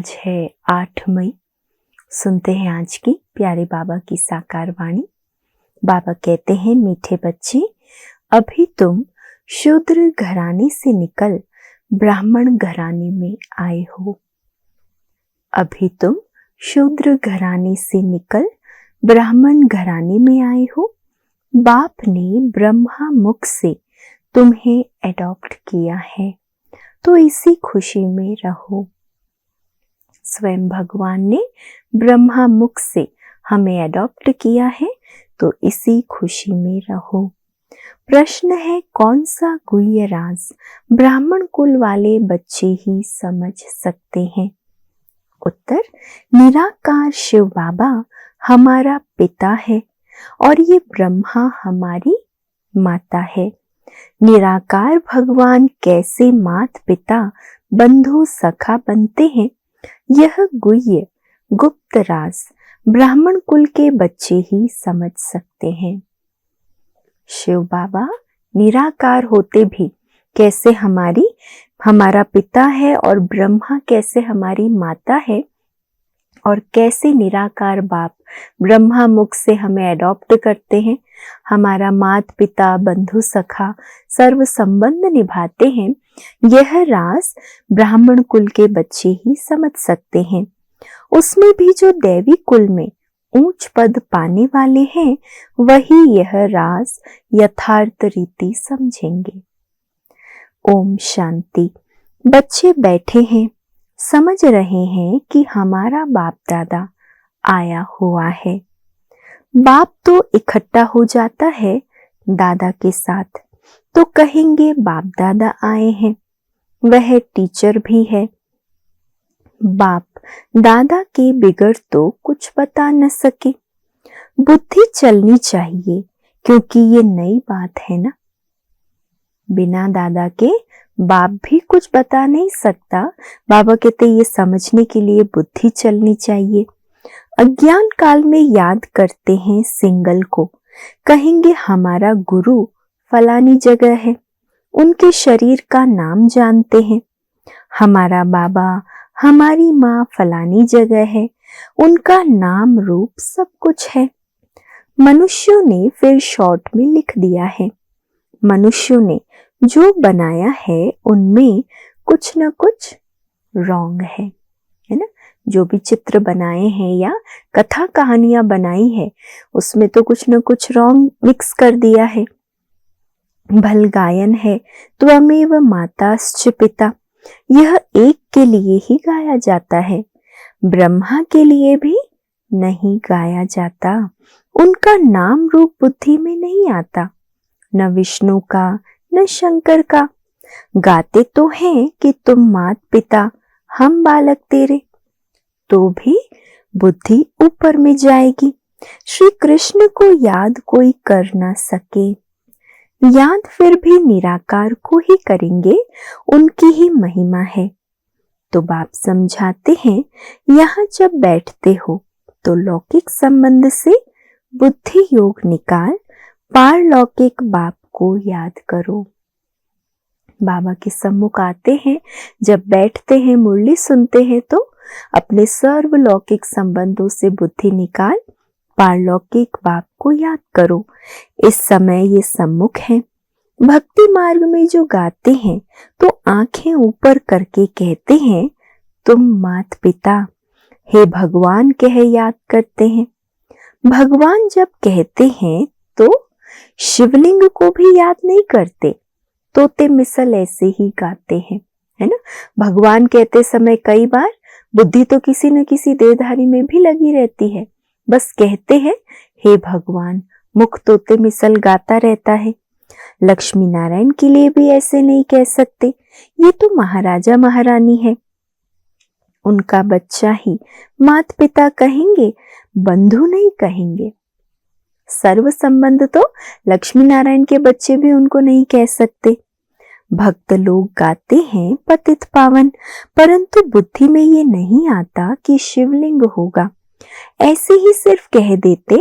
आज है 8 मई। सुनते हैं आज की प्यारे बाबा की साकार वाणी। बाबा कहते हैं, मीठे बच्चे, अभी तुम शूद्र घराने से निकल ब्राह्मण घराने में आए हो। अभी तुम शूद्र घराने से निकल ब्राह्मण घराने में आए हो। बाप ने ब्रह्मा मुख से तुम्हें एडॉप्ट किया है, तो इसी खुशी में रहो। स्वयं भगवान ने ब्रह्मा मुख से हमें एडॉप्ट किया है, तो इसी खुशी में रहो। प्रश्न है, कौन सा गुह्य राज ब्राह्मण कुल वाले बच्चे ही समझ सकते हैं? उत्तर, निराकार शिव बाबा हमारा पिता है और ये ब्रह्मा हमारी माता है। निराकार भगवान कैसे मात पिता बंधु सखा बनते हैं, यह गुह्य गुप्त राज ब्राह्मण कुल के बच्चे ही समझ सकते हैं। शिव बाबा निराकार होते भी कैसे हमारा पिता है और ब्रह्मा कैसे हमारी माता है, और कैसे निराकार बाप ब्रह्मा मुख से हमें एडॉप्ट करते हैं, हमारा मात पिता बंधु सखा सर्व संबंध निभाते हैं, यह राज ब्राह्मण कुल के बच्चे ही समझ सकते हैं। उसमें भी जो दैवी कुल में ऊंच पद पाने वाले हैं, वही यह राज यथार्थ रीति समझेंगे। ओम शांति। बच्चे बैठे हैं, समझ रहे हैं कि हमारा बाप दादा आया हुआ है। बाप तो इकट्ठा हो जाता है दादा के साथ, तो कहेंगे बाप दादा आए हैं। वह टीचर भी है। बाप दादा के बिगड़ तो कुछ बता न सके। बुद्धि चलनी चाहिए, क्योंकि ये नई बात है ना। बिना दादा के बाप भी कुछ बता नहीं सकता। बाबा कहते ये समझने के लिए बुद्धि चलनी चाहिए। अज्ञान काल में याद करते हैं सिंगल को, कहेंगे हमारा गुरु फलानी जगह है, उनके शरीर का नाम जानते हैं। हमारा बाबा हमारी माँ फलानी जगह है, उनका नाम रूप सब कुछ है। मनुष्यों ने फिर शॉर्ट में लिख दिया है। मनुष्यों ने जो बनाया है उनमें कुछ न कुछ रॉन्ग है ना। जो भी चित्र बनाए हैं या कथा कहानियां बनाई है, उसमें तो कुछ न कुछ रॉन्ग मिक्स कर दिया है। भल गायन है, त्वमेव माताश्च पिता, यह एक के लिए ही गाया जाता है, ब्रह्मा के लिए भी नहीं गाया जाता। उनका नाम रूप बुद्धि में नहीं आता, न विष्णु का न शंकर का। गाते तो हैं कि तुम मात पिता हम बालक तेरे, तो भी बुद्धि ऊपर में जाएगी। श्री कृष्ण को याद कोई कर ना सके, याद फिर भी निराकार को ही करेंगे, उनकी ही महिमा है। तो बाप समझाते हैं, यहाँ जब बैठते हो तो लौकिक संबंध से बुद्धि योग निकाल पारलौकिक बाप को याद करो। बाबा के सम्मुख आते हैं, जब बैठते हैं मुरली सुनते हैं, तो अपने सर्वलौकिक संबंधों से बुद्धि निकाल पारलौकिक बाप को याद करो। इस समय ये सम्मुख है। भक्ति मार्ग में जो गाते हैं तो आंखें ऊपर करके कहते हैं, तुम मात पिता हे भगवान कह याद करते हैं। भगवान जब कहते हैं तो शिवलिंग को भी याद नहीं करते, तोते मिसल ऐसे ही गाते हैं, है ना। भगवान कहते समय कई बार बुद्धि तो किसी न किसी देहधारी में भी लगी रहती है, बस कहते हैं हे भगवान, मुख तोते मिसल गाता रहता है। लक्ष्मी नारायण के लिए भी ऐसे नहीं कह सकते, ये तो महाराजा महारानी है, उनका बच्चा ही मात पिता कहेंगे, बंधु नहीं कहेंगे। सर्व संबंध तो लक्ष्मी नारायण के बच्चे भी उनको नहीं कह सकते। भक्त लोग गाते हैं पतित पावन, परंतु बुद्धि में ये नहीं आता कि शिवलिंग होगा। ऐसे ही सिर्फ कह देते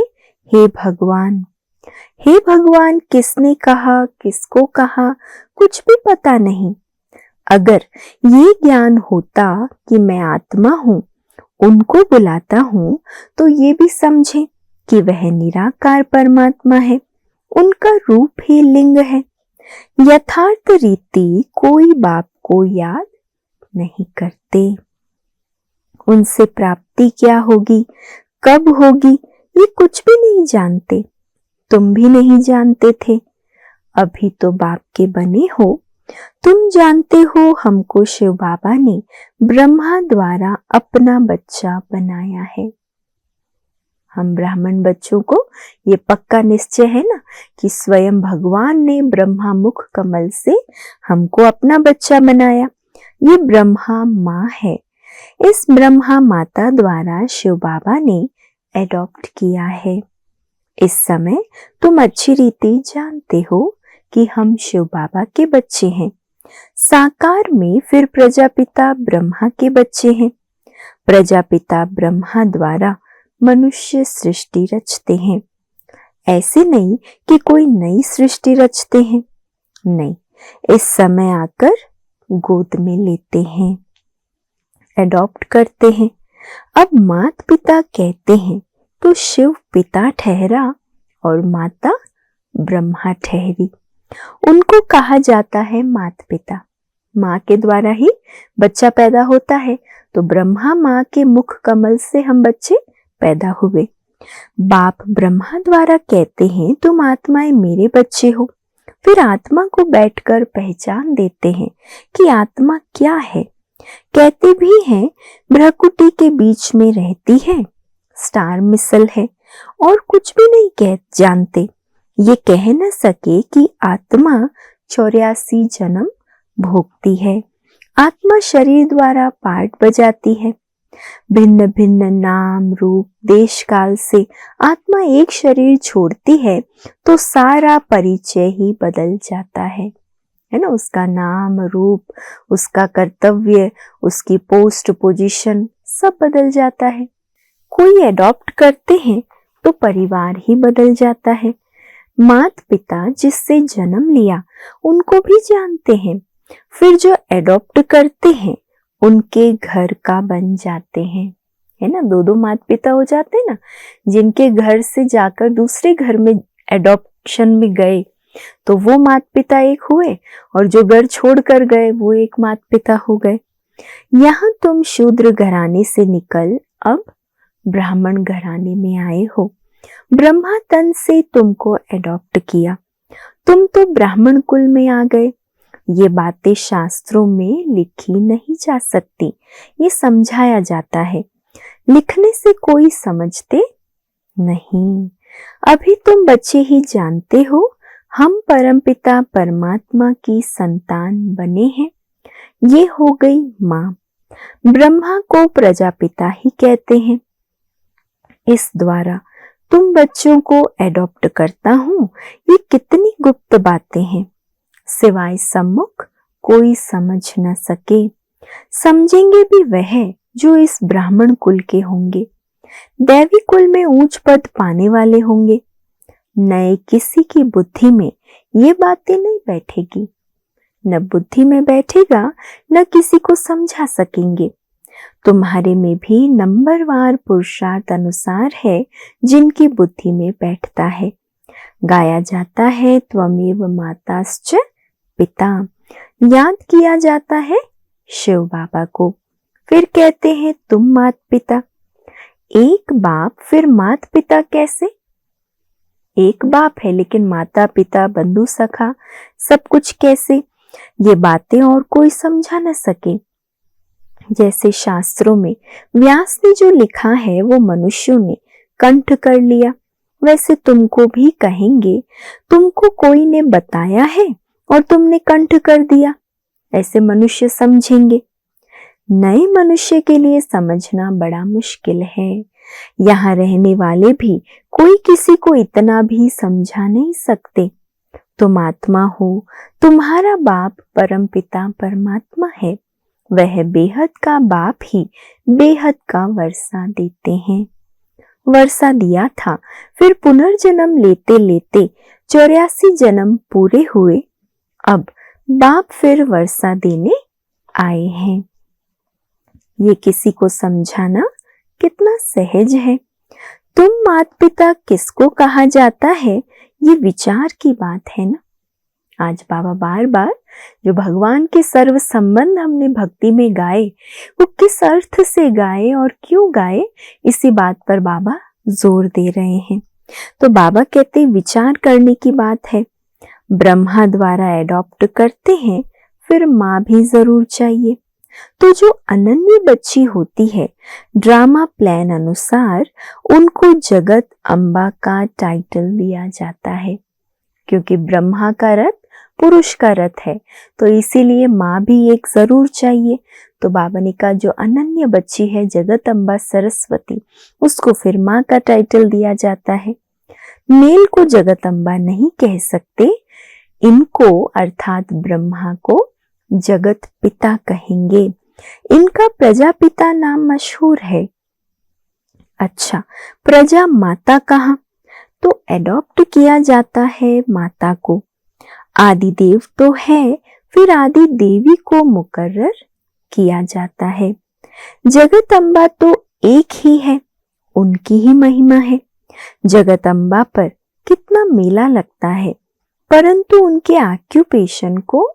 हे भगवान। हे भगवान किसने कहा, किसको कहा, कुछ भी पता नहीं। अगर ये ज्ञान होता कि मैं आत्मा हूँ, उनको बुलाता हूँ, तो ये भी समझे कि वह निराकार परमात्मा है, उनका रूप ही लिंग है। यथार्थ रीति कोई बाप को याद नहीं करते। उनसे प्राप्ति क्या होगी, कब होगी, ये कुछ भी नहीं जानते। तुम भी नहीं जानते थे, अभी तो बाप के बने हो। तुम जानते हो हमको शिव बाबा ने ब्रह्मा द्वारा अपना बच्चा बनाया है। हम ब्राह्मण बच्चों को ये पक्का निश्चय है ना कि स्वयं भगवान ने ब्रह्मा मुख कमल से हमको अपना बच्चा बनाया। ये ब्रह्मा माँ है। इस ब्रह्मा माता द्वारा शिव बाबा ने एडॉप्ट किया है। इस समय तुम अच्छी रीति जानते हो कि हम शिव बाबा के बच्चे हैं। साकार में फिर प्रजापिता ब्रह्मा के बच्चे हैं। प्रजापिता ब्रह्मा द्वारा मनुष्य सृष्टि रचते हैं। ऐसे नहीं कि कोई नई सृष्टि रचते हैं, नहीं, इस समय आकर गोद में लेते हैं, एडॉप्ट करते हैं। अब माता पिता कहते हैं तो शिव पिता ठहरा और माता ब्रह्मा ठहरी। उनको कहा जाता है माता पिता। माँ के द्वारा ही बच्चा पैदा होता है, तो ब्रह्मा माँ के मुख कमल से हम बच्चे पैदा हुए। बाप ब्रह्मा द्वारा कहते हैं तुम आत्माएं मेरे बच्चे हो। फिर आत्मा को बैठकर पहचान देते हैं कि आत्मा क्या है। कहते भी हैं भ्रकुटी के बीच में रहती है, स्टार मिसल है, और कुछ भी नहीं कह जानते। ये कह न सके कि आत्मा 84 जन्म भोगती है। आत्मा शरीर द्वारा पार्ट बजाती है। भिन्न भिन्न नाम रूप देश काल से आत्मा एक शरीर छोड़ती है तो सारा परिचय ही बदल जाता है ना। उसका नाम रूप, उसका कर्तव्य, उसकी पोस्ट पोजीशन सब बदल जाता है। कोई एडॉप्ट करते हैं तो परिवार ही बदल जाता है। माता पिता जिससे जन्म लिया उनको भी जानते हैं, फिर जो एडॉप्ट करते हैं उनके घर का बन जाते हैं, है ना। दो दो माता पिता हो जाते हैं ना, जिनके घर से जाकर दूसरे घर में एडॉप्शन में गए तो वो माता पिता एक हुए, और जो घर छोड़कर गए वो एक माता पिता हो गए। यहाँ तुम शूद्र घराने से निकल अब ब्राह्मण घराने में आए हो। ब्रह्मा तन से तुमको एडॉप्ट किया, तुम तो ब्राह्मण कुल में आ गए। ये बातें शास्त्रों में लिखी नहीं जा सकती, ये समझाया जाता है। लिखने से कोई समझते नहीं। अभी तुम बच्चे ही जानते हो हम परमपिता परमात्मा की संतान बने हैं। ये हो गई माँ। ब्रह्मा को प्रजापिता ही कहते हैं। इस द्वारा तुम बच्चों को एडॉप्ट करता हूँ, ये कितनी गुप्त बातें हैं, सिवाय सम्मुख कोई समझ न सके। समझेंगे भी वह जो इस ब्राह्मण कुल के होंगे, दैवी कुल में ऊंच पद पाने वाले होंगे। नए किसी की बुद्धि में ये बातें नहीं बैठेगी, न बुद्धि में बैठेगा, न किसी को समझा सकेंगे। तुम्हारे में भी नंबरवार पुरुषार्थ अनुसार है जिनकी बुद्धि में बैठता है। गाया जाता है त्वमेव माताश्च पिता, याद किया जाता है शिव बाबा को। फिर कहते हैं तुम माता पिता। एक बाप फिर माता पिता कैसे? एक बाप है लेकिन माता पिता बंधु सखा सब कुछ कैसे? ये बातें और कोई समझा न सके। जैसे शास्त्रों में व्यास ने जो लिखा है वो मनुष्यों ने कंठ कर लिया, वैसे तुमको भी कहेंगे तुमको कोई ने बताया है और तुमने कंठ कर दिया, ऐसे मनुष्य समझेंगे। नए मनुष्य के लिए समझना बड़ा मुश्किल है। यहाँ रहने वाले भी कोई किसी को इतना भी समझा नहीं सकते। तुम आत्मा हो, तुम्हारा बाप परमपिता परमात्मा है। वह बेहद का बाप ही बेहद का वर्षा देते हैं। वर्षा दिया था, फिर पुनर्जन्म लेते लेते 84 जन्म पूरे हुए। अब बाप फिर वर्षा देने आए हैं। ये किसी को समझाना कितना सहज है। तुम माता पिता किसको कहा जाता है, ये विचार की बात है ना। आज बाबा बार बार जो भगवान के सर्व संबंध हमने भक्ति में गाए, वो किस अर्थ से गाए और क्यों गाए, इसी बात पर बाबा जोर दे रहे हैं। तो बाबा कहते विचार करने की बात है। ब्रह्मा द्वारा एडॉप्ट करते हैं, फिर माँ भी जरूर चाहिए। तो जो अनन्य बच्ची होती है, ड्रामा प्लान अनुसार उनको जगत अम्बा का टाइटल दिया जाता है, क्योंकि ब्रह्मा का रथ पुरुष का रथ है, तो इसीलिए माँ भी एक जरूर चाहिए। तो बाबा ने कहा जो अनन्य बच्ची है जगत अम्बा सरस्वती, उसको फिर माँ का टाइटल दिया जाता है। मेल को जगत अम्बा नहीं कह सकते, इनको अर्थात ब्रह्मा को जगत पिता कहेंगे। इनका प्रजापिता नाम मशहूर है। अच्छा, प्रजा माता कहाँ? तो एडॉप्ट किया जाता है माता को। आदि देव तो है, फिर आदि देवी को मुकर्रर किया जाता है। जगत अम्बा तो एक ही है, उनकी ही महिमा है। जगत अम्बा पर कितना मेला लगता है, परंतु उनके ऑक्यूपेशन को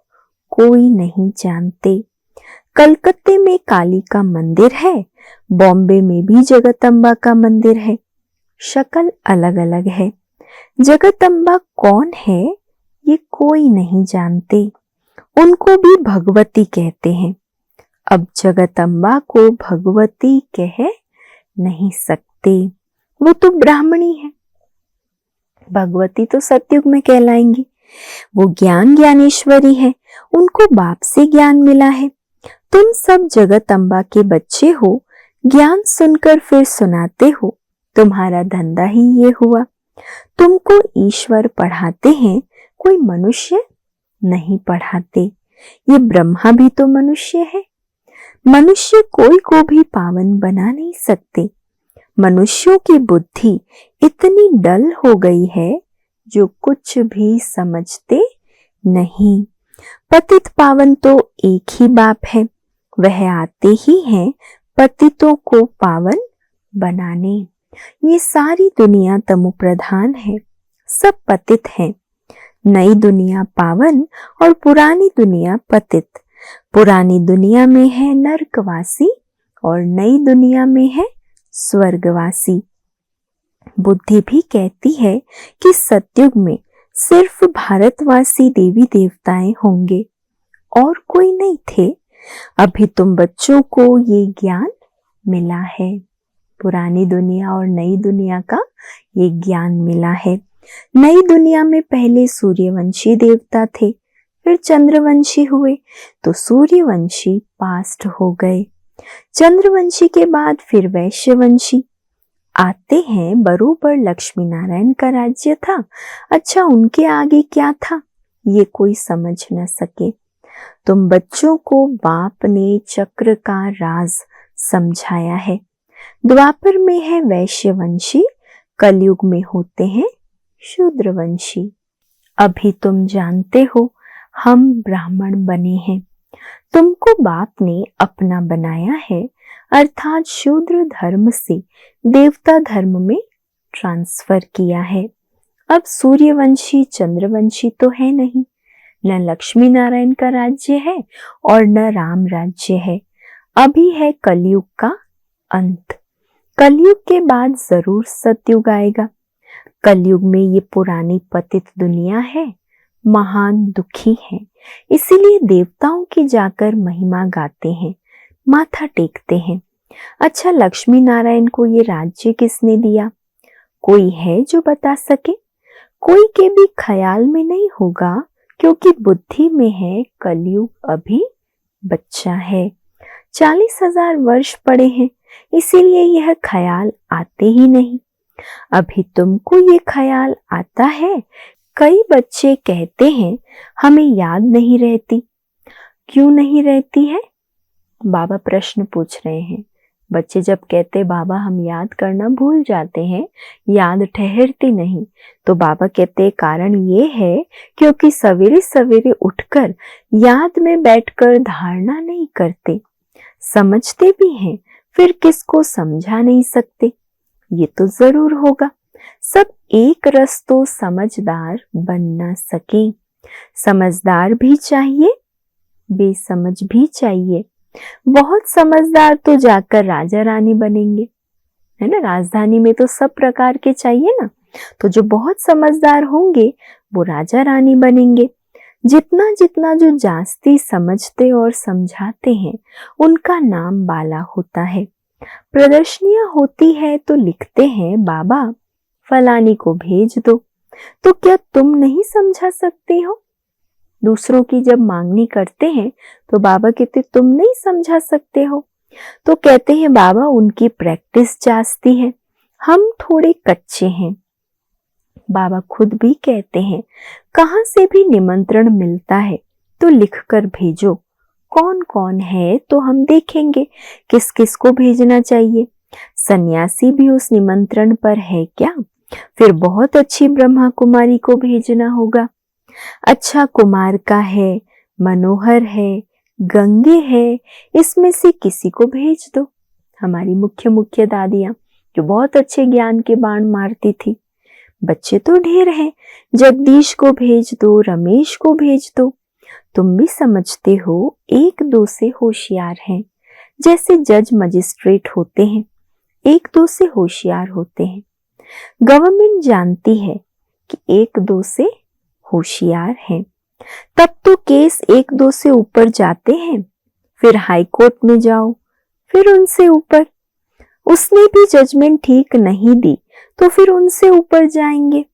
कोई नहीं जानते। कलकत्ते में काली का मंदिर है, बॉम्बे में भी जगत अम्बा का मंदिर है, शक्ल अलग अलग है। जगत अम्बा कौन है ये कोई नहीं जानते, उनको भी भगवती कहते हैं। अब जगत अम्बा को भगवती कह नहीं सकते, वो तो ब्राह्मणी है। भगवती तो सतयुग में कहलाएंगी। वो ज्ञान ज्ञानेश्वरी है, उनको बाप से ज्ञान मिला है। तुम सब जगत अम्बा के बच्चे हो, ज्ञान सुनकर फिर सुनाते हो, तुम्हारा धंधा ही ये हुआ। तुमको ईश्वर पढ़ाते हैं, कोई मनुष्य नहीं पढ़ाते। ये ब्रह्मा भी तो मनुष्य है। मनुष्य कोई को भी पावन बना नहीं सकते। मनुष्यों की बुद्धि इतनी डल हो गई है जो कुछ भी समझते नहीं। पतित पावन तो एक ही बाप है, वह आते ही हैं पतितों को पावन बनाने। ये सारी दुनिया तमो प्रधान है, सब पतित हैं। नई दुनिया पावन और पुरानी दुनिया पतित। पुरानी दुनिया में है नरकवासी और नई दुनिया में है स्वर्गवासी। बुद्धि भी कहती है कि सतयुग में सिर्फ भारतवासी देवी देवताएं होंगे और कोई नहीं थे। अभी तुम बच्चों को ये ज्ञान मिला है, पुरानी दुनिया और नई दुनिया का ये ज्ञान मिला है। नई दुनिया में पहले सूर्यवंशी देवता थे, फिर चंद्रवंशी हुए, तो सूर्यवंशी पास्ट हो गए। चंद्रवंशी के बाद फिर वैश्यवंशी आते हैं। बरोबर लक्ष्मी नारायण का राज्य था। अच्छा, उनके आगे क्या था ये कोई समझ न सके। तुम बच्चों को बाप ने चक्र का राज समझाया है। द्वापर में है वैश्यवंशी, कलयुग में होते हैं शूद्रवंशी। अभी तुम जानते हो हम ब्राह्मण बने हैं, तुमको बाप ने अपना बनाया है, अर्थात शूद्र धर्म से देवता धर्म में ट्रांसफर किया है। अब सूर्यवंशी चंद्रवंशी तो है नहीं, न लक्ष्मी नारायण का राज्य है और न राम राज्य है। अभी है कलयुग का अंत। कलयुग के बाद जरूर सतयुग आएगा। कलयुग में ये पुरानी पतित दुनिया है, महान दुखी है, इसीलिए देवताओं की जाकर महिमा गाते हैं, माथा टेकते हैं। अच्छा, लक्ष्मी नारायण को ये राज्य किसने दिया? कोई है जो बता सके? कोई के भी ख्याल में नहीं होगा, क्योंकि बुद्धि में है कलयुग अभी बच्चा है। 40,000 वर्ष पड़े हैं, इसीलिए यह ख्याल आते ही नहीं। अभी तुमको ये ख्याल आता है। कई बच्चे कहते हैं हमें याद नहीं रहती। क्यों नहीं रहती है? बाबा प्रश्न पूछ रहे हैं। बच्चे जब कहते बाबा हम याद करना भूल जाते हैं, याद ठहरती नहीं, तो बाबा कहते कारण ये है क्योंकि सवेरे सवेरे उठकर याद में बैठकर धारणा नहीं करते। समझते भी हैं फिर किसको समझा नहीं सकते। ये तो जरूर होगा, सब एक रस तो समझदार बन ना सके। समझदार भी चाहिए, बेसमझ भी चाहिए। बहुत समझदार तो जाकर राजा रानी बनेंगे, है ना। राजधानी में तो सब प्रकार के चाहिए ना, तो जो बहुत समझदार होंगे वो राजा रानी बनेंगे। जितना जितना जो जास्ती समझते और समझाते हैं उनका नाम बाला होता है। प्रदर्शनियां होती है तो लिखते हैं बाबा फलानी को भेज दो, तो क्या तुम नहीं समझा सकते हो? दूसरों की जब मांगनी करते हैं तो बाबा कहते तुम नहीं समझा सकते हो, तो कहते हैं बाबा उनकी प्रैक्टिस जास्ती है, हम थोड़े कच्चे हैं। बाबा खुद भी कहते हैं कहां से भी निमंत्रण मिलता है तो लिखकर भेजो, कौन कौन है तो हम देखेंगे किस किस को भेजना चाहिए। सन्यासी भी उस निमंत्रण पर है क्या? फिर बहुत अच्छी ब्रह्मा कुमारी को भेजना होगा। अच्छा कुमार का है, मनोहर है, गंगे है, इसमें से किसी को भेज दो। हमारी मुख्य मुख्य दादियां जो बहुत अच्छे ज्ञान के बाण मारती थी। बच्चे तो ढेर हैं, जगदीश को भेज दो, रमेश को भेज दो। तुम भी समझते हो एक दो से होशियार हैं, जैसे जज मजिस्ट्रेट होते हैं, एक दो से होशियार होते हैं। गवर्नमेंट जानती है कि एक दो से होशियार हैं, तब तो केस एक दो से ऊपर जाते हैं। फिर हाई कोर्ट में जाओ, फिर उनसे ऊपर, उसने भी जजमेंट ठीक नहीं दी तो फिर उनसे ऊपर जाएंगे।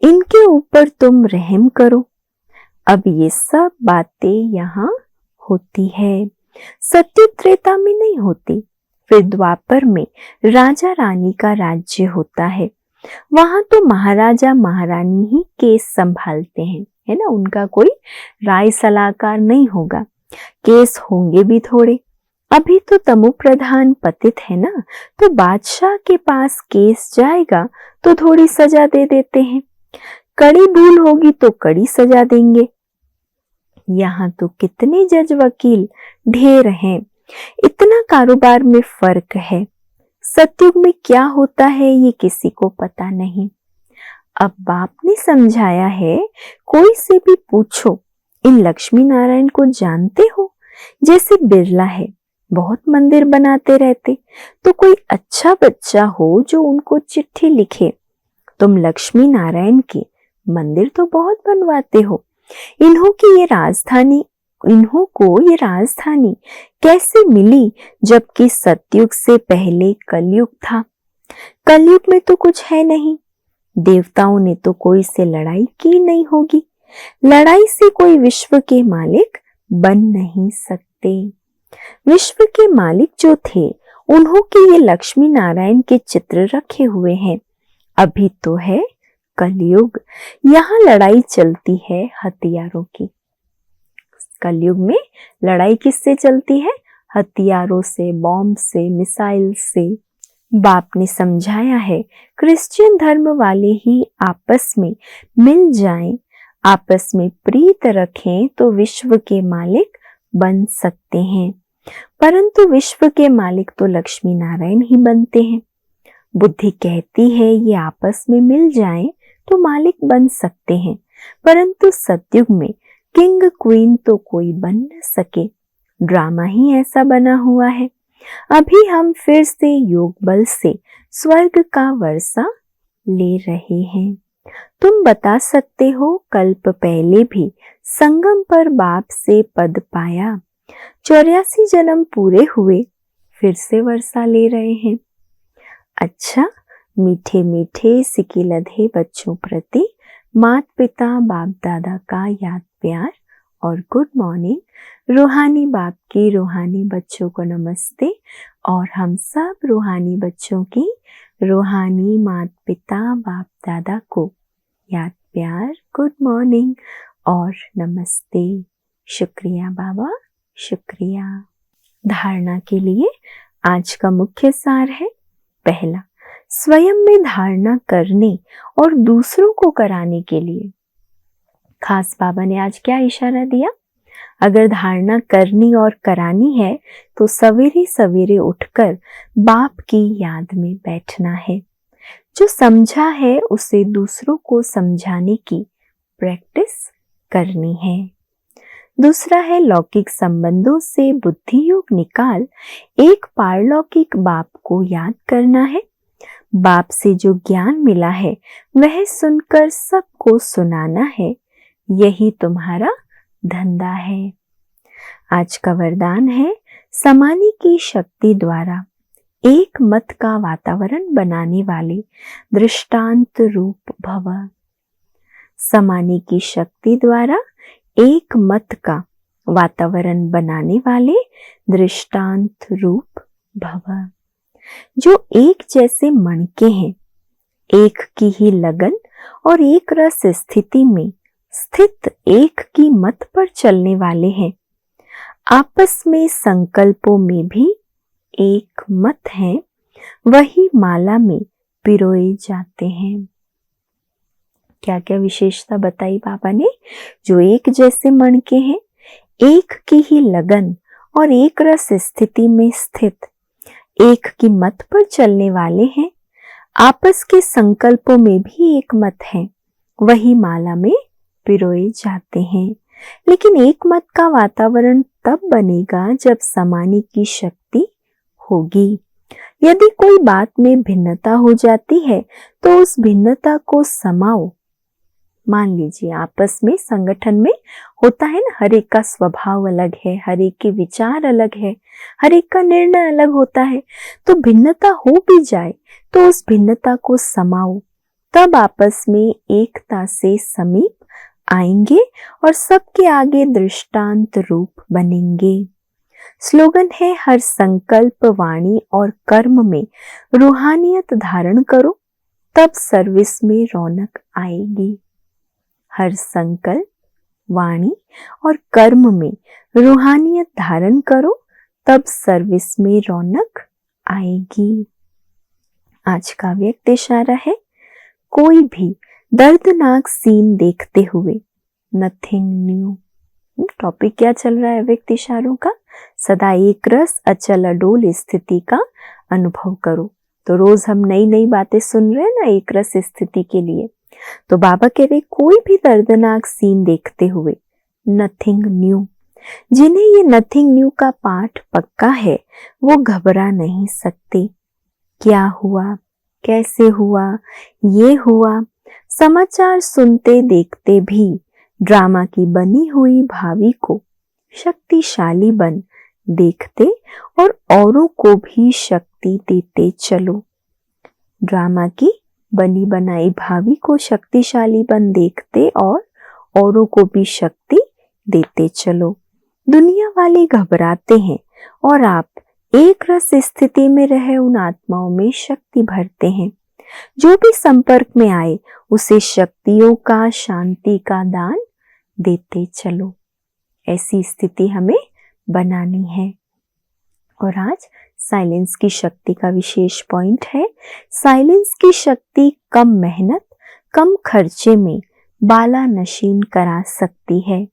इनके ऊपर तुम रहम करो। अब ये सब बातें यहाँ होती है, सत्य त्रेता में नहीं होती। फिर द्वापर में राजा रानी का राज्य होता है, वहां तो महाराजा महारानी ही केस संभालते हैं, है ना। उनका कोई राय सलाहकार नहीं होगा, केस होंगे भी थोड़े। अभी तो तमो प्रधान पतित है ना, तो बादशाह के पास केस जाएगा तो थोड़ी सजा दे देते हैं, कड़ी भूल होगी तो कड़ी सजा देंगे। यहाँ तो कितने जज वकील ढेर हैं, इतना कारोबार में फर्क है। सतयुग में क्या होता है ये किसी को पता नहीं। अब बाप ने समझाया है, कोई से भी पूछो इन लक्ष्मी नारायण को जानते हो? जैसे बिरला है, बहुत मंदिर बनाते रहते, तो कोई अच्छा बच्चा हो जो उनको चिट्ठी लिखे, तुम लक्ष्मी नारायण के मंदिर तो बहुत बनवाते हो, इन्हों को ये राजधानी कैसे मिली, जबकि सतयुग से पहले कलयुग था। कलयुग में तो कुछ है नहीं, देवताओं ने तो कोई से लड़ाई की नहीं होगी, लड़ाई से कोई विश्व के मालिक बन नहीं सकते। विश्व के मालिक जो थे उन्हों के ये लक्ष्मी नारायण के चित्र रखे हुए हैं। अभी तो है कलयुग, यहाँ लड़ाई चलती है हथियारों की। कलयुग में लड़ाई किससे चलती है? हथियारों से, बॉम्ब से, मिसाइल से। बाप ने समझाया है क्रिश्चियन धर्म वाले ही आपस में मिल जाएं, आपस में प्रीत रखें तो विश्व के मालिक बन सकते हैं। परंतु विश्व के मालिक तो लक्ष्मी नारायण ही बनते हैं। बुद्धि कहती है ये आपस में मिल जाएं तो मालिक बन सकते हैं, परंतु सतयुग में किंग क्वीन तो कोई बन न सके। ड्रामा ही ऐसा बना हुआ है। अभी हम फिर से योग बल से स्वर्ग का वर्षा ले रहे हैं। तुम बता सकते हो कल्प पहले भी संगम पर बाप से पद पाया, 84 जन्म पूरे हुए फिर से वर्षा ले रहे हैं। अच्छा, मीठे मीठे सिकिलधे बच्चों प्रति माता पिता बाप दादा का याद प्यार और गुड मॉर्निंग। रूहानी बाप की रूहानी बच्चों को नमस्ते, और हम सब रूहानी बच्चों की रूहानी माता पिता बाप दादा को याद प्यार, गुड मॉर्निंग और नमस्ते। शुक्रिया बाबा, शुक्रिया। धारणा के लिए आज का मुख्य सार है, पहला, स्वयं में धारणा करने और दूसरों को कराने के लिए। खास बाबा ने आज क्या इशारा दिया? अगर धारणा करनी और करानी है तो सवेरे सवेरे उठकर बाप की याद में बैठना है। जो समझा है उसे दूसरों को समझाने की प्रैक्टिस करनी है। दूसरा है, लौकिक संबंधों से बुद्धि योग निकाल एक पारलौकिक बाप को याद करना है। बाप से जो ज्ञान मिला है वह सुनकर सबको सुनाना है, यही तुम्हारा धंधा है। आज का वरदान है, समानी की शक्ति द्वारा एक मत का वातावरण बनाने वाले दृष्टांत रूप भव। समानी की शक्ति द्वारा एक मत का वातावरण बनाने वाले दृष्टांत रूप भव। जो एक जैसे मणके हैं, एक की ही लगन और एक रस स्थिति में स्थित एक की मत पर चलने वाले हैं, आपस में संकल्पों में भी एक मत है, वही माला में पिरोए जाते हैं। क्या क्या विशेषता बताई बाबा ने? जो एक जैसे मणके हैं, एक की ही लगन और एक रस स्थिति में स्थित एक की मत पर चलने वाले हैं, आपस के संकल्पों में भी एक मत है, वही माला में पिरोए जाते हैं। लेकिन एक मत का वातावरण तब बनेगा जब समानी की शक्ति होगी। यदि कोई बात में भिन्नता हो जाती है तो उस भिन्नता को समाओ। मान लीजिए आपस में संगठन में होता है ना, हर एक का स्वभाव अलग है, हर एक के विचार अलग है, हर एक का निर्णय अलग होता है, तो भिन्नता हो भी जाए तो उस भिन्नता को समाओ, तब आपस में एकता से समीप आएंगे और सबके आगे दृष्टांत रूप बनेंगे। स्लोगन है, हर संकल्प वाणी और कर्म में रूहानियत धारण करो, तब सर्विस में रौनक आएगी। हर संकल्प वाणी और कर्म में रूहानियत धारण करो, तब सर्विस में रौनक आएगी। आज का व्यक्त इशारा है, कोई भी दर्दनाक सीन देखते हुए नथिंग न्यू। टॉपिक क्या चल रहा है व्यक्त इशारों का? सदा एक रस अचल अडोल स्थिति का अनुभव करो। तो रोज हम नई नई बातें सुन रहे हैं ना एक रस स्थिति के लिए। तो बाबा कह रहे, कोई भी दर्दनाक सीन देखते हुए नथिंग न्यू। जिन्हें ये नथिंग न्यू का पाठ पक्का है वो घबरा नहीं सकते। क्या हुआ, कैसे हुआ, ये हुआ, समाचार सुनते देखते भी ड्रामा की बनी हुई भावी को शक्तिशाली बन देखते और औरों को भी शक्ति देते चलो। ड्रामा की बनी बनाई भावी को शक्तिशाली बन देखते और औरों को भी शक्ति देते चलो। दुनिया वाले घबराते हैं और आप एक रस स्थिति में रहे उन आत्माओं में शक्ति भरते हैं। जो भी संपर्क में आए उसे शक्तियों का, शांति का दान देते चलो। ऐसी स्थिति हमें बनानी है। और आज साइलेंस की शक्ति का विशेष पॉइंट है, साइलेंस की शक्ति कम मेहनत, कम खर्चे में बाला नशीन करा सकती है।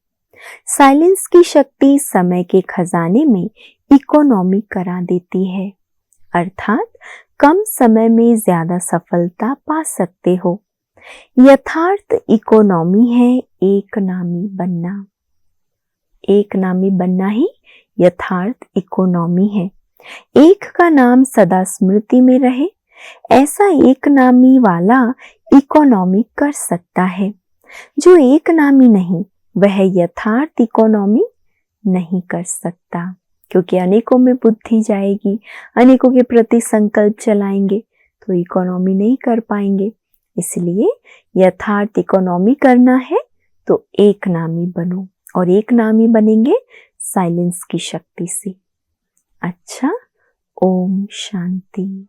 साइलेंस की शक्ति समय के खजाने में इकोनॉमी करा देती है, अर्थात कम समय में ज्यादा सफलता पा सकते हो। यथार्थ इकोनॉमी है एक नामी बनना। एक नामी बनना ही यथार्थ इकोनॉमी है। एक का नाम सदा स्मृति में रहे, ऐसा एक नामी वाला इकोनॉमी कर सकता है। जो एक नामी नहीं वह यथार्थ इकोनॉमी नहीं कर सकता, क्योंकि अनेकों में बुद्धि जाएगी, अनेकों के प्रति संकल्प चलाएंगे तो इकोनॉमी नहीं कर पाएंगे। इसलिए यथार्थ इकोनॉमी करना है तो एक नामी बनो, और एक नामी बनेंगे साइलेंस की शक्ति से। अच्छा, ओम शांति।